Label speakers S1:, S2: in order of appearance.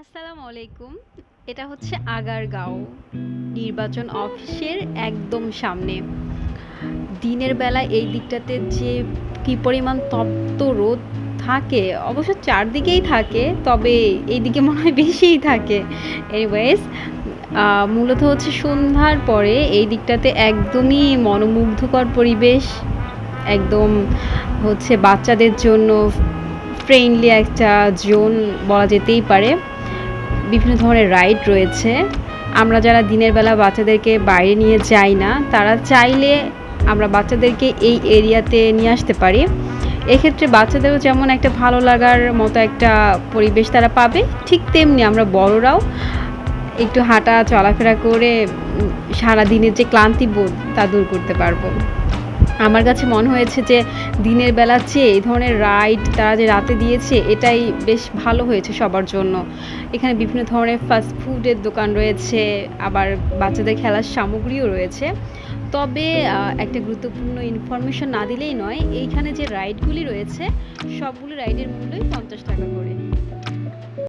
S1: আসসালামু আলাইকুম। এটা হচ্ছে আগারগাঁও নির্বাচন অফিসের একদম সামনে। দিনের বেলা এই দিকটাতে যে কি পরিমাণ তপ্ত রোদ থাকে, অবশ্য চারদিকেই থাকে, তবে এইদিকে মনে হয় বেশিই থাকে। এনিওয়েজ, মূলত হচ্ছে সন্ধ্যার পরে এই দিকটাতে একদমই মনোমুগ্ধকর পরিবেশ। একদম হচ্ছে বাচ্চাদের জন্য ফ্রেন্ডলি একটা জোন বলা যেতেই পারে। বিভিন্ন ধরনের রাইড রয়েছে। আমরা যারা দিনের বেলা বাচ্চাদেরকে বাইরে নিয়ে যাই না, তারা চাইলে আমরা বাচ্চাদেরকে এই এরিয়াতে নিয়ে আসতে পারি। এক্ষেত্রে বাচ্চাদেরও যেমন একটা ভালো লাগার মতো একটা পরিবেশ তারা পাবে, ঠিক তেমনি আমরা বড়রাও একটু হাঁটা চলাফেরা করে সারাদিনের যে ক্লান্তিবোধ তা দূর করতে পারবো। আমার কাছে মনে হয়েছে যে দিনের বেলার চেয়ে এই ধরনের রাইড তারা যে রাতে দিয়েছে এটাই বেশ ভালো হয়েছে সবার জন্য। এখানে বিভিন্ন ধরনের ফাস্ট ফুডের দোকান রয়েছে, আবার বাচ্চাদের খেলার সামগ্রীও রয়েছে। তবে একটা গুরুত্বপূর্ণ ইনফরমেশন না দিলেই নয়, এইখানে যে রাইডগুলি রয়েছে সবগুলো রাইডের মূল্যই 50 টাকা করে।